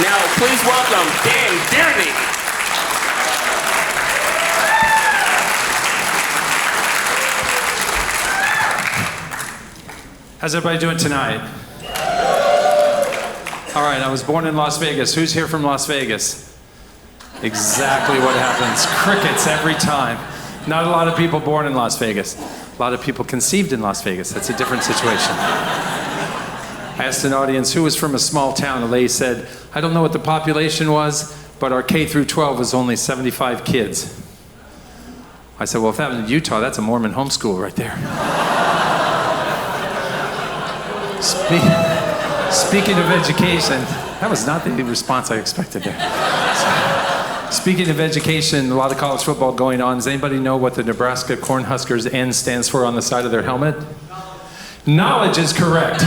Now, please welcome Dan Dearney. How's everybody doing tonight? All right, I was born in Las Vegas. Who's here from Las Vegas? Exactly what happens. Crickets every time. Not a lot of people born in Las Vegas. A lot of people conceived in Las Vegas. That's a different situation. I asked an audience who was from a small town. A lady said, I don't know what the population was, but our K through 12 was only 75 kids. I said, well, if that was in Utah, that's a Mormon homeschool right there. Speaking of education, that was not the response I expected there. Speaking of education, a lot of college football going on. Does anybody know what the Nebraska Cornhuskers N stands for on the side of their helmet? Knowledge is correct.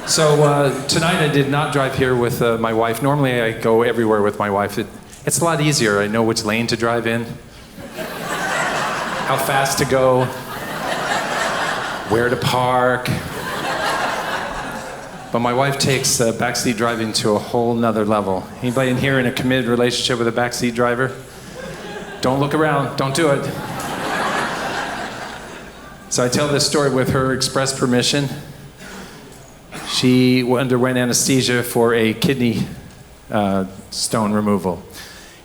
So tonight I did not drive here with my wife. Normally I go everywhere with my wife. It's a lot easier. I know which lane to drive in, how fast to go, where to park. But my wife takes backseat driving to a whole nother level. Anybody in here in a committed relationship with a backseat driver? Don't look around, don't do it. So I tell this story with her express permission. She underwent anesthesia for a kidney stone removal.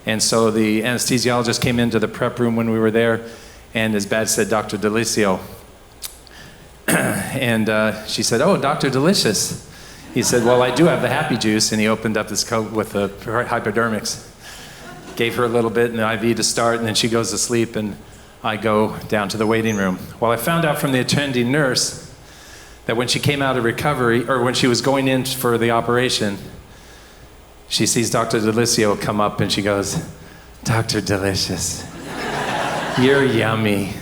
And so the anesthesiologist came into the prep room when we were there, and his badge said, Dr. Delicio. And she said, oh, Dr. Delicious. He said, well, I do have the happy juice, and he opened up his coat with the hypodermics. Gave her a little bit in the IV to start, and then she goes to sleep, and I go down to the waiting room. Well, I found out from the attending nurse that when she came out of recovery, or when she was going in for the operation, she sees Dr. Delicio come up, and she goes, Dr. Delicious, you're yummy.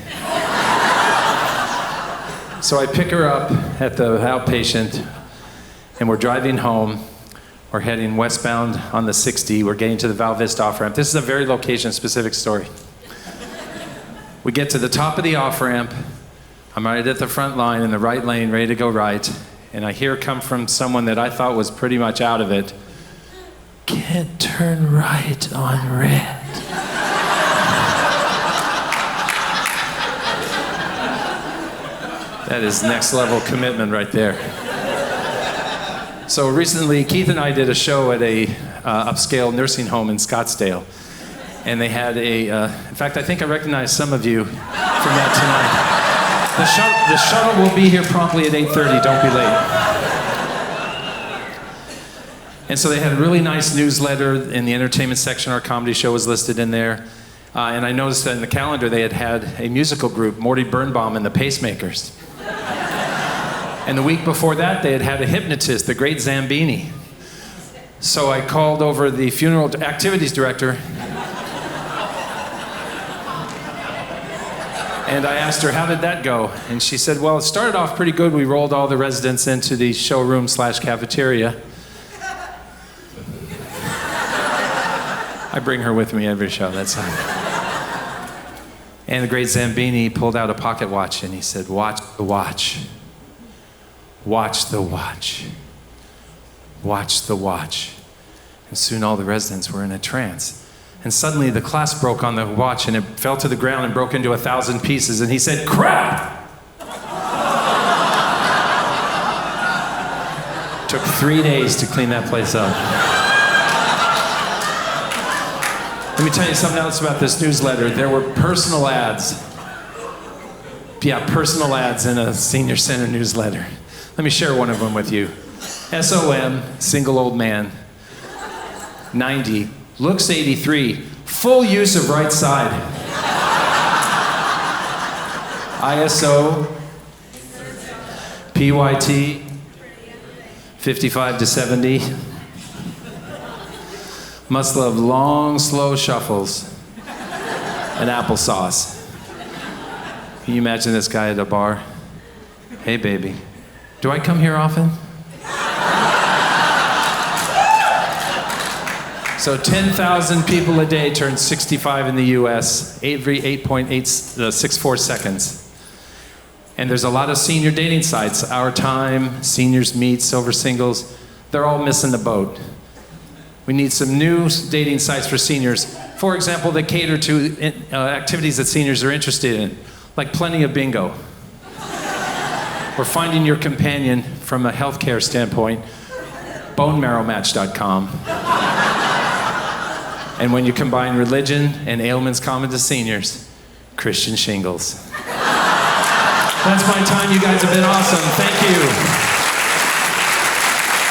So I pick her up at the outpatient, and we're driving home. We're heading westbound on the 60. We're getting to the Val Vista off-ramp. This is a very location-specific story. We get to the top of the off-ramp. I'm right at the front line in the right lane, ready to go right. And I hear come from someone that I thought was pretty much out of it. Can't turn right on red. That is next level commitment right there. So recently, Keith and I did a show at a upscale nursing home in Scottsdale. And they had in fact, I think I recognize some of you from that tonight. The shuttle will be here promptly at 8:30, don't be late. And so they had a really nice newsletter in the entertainment section. Our comedy show was listed in there. And I noticed that in the calendar they had a musical group, Morty Birnbaum and the Pacemakers. And the week before that, they had a hypnotist, the great Zambini. So I called over the funeral activities director, and I asked her, how did that go? And she said, well, it started off pretty good. We rolled all the residents into the showroom/cafeteria. I bring her with me every show, that's how. And the great Zambini pulled out a pocket watch, and he said, watch the watch. Watch the watch. Watch the watch. And soon all the residents were in a trance. And suddenly the clasp broke on the watch, and it fell to the ground and broke into 1,000 pieces, and he said, crap! Took 3 days to clean that place up. Let me tell you something else about this newsletter. There were personal ads. Yeah, personal ads in a senior center newsletter. Let me share one of them with you. SOM, single old man, 90, looks 83, full use of right side. ISO, PYT, 55 to 70. Must love long, slow shuffles and applesauce. Can you imagine this guy at a bar? Hey, baby, do I come here often? So 10,000 people a day turn 65 in the US, every 8.864 seconds. And there's a lot of senior dating sites. Our Time, Seniors Meet, Silver Singles. They're all missing the boat. We need some new dating sites for seniors. For example, that cater to activities that seniors are interested in, like plenty of bingo. Or finding your companion from a healthcare standpoint, bonemarrowmatch.com. And when you combine religion and ailments common to seniors, Christian Shingles. That's my time. You guys have been awesome. Thank you.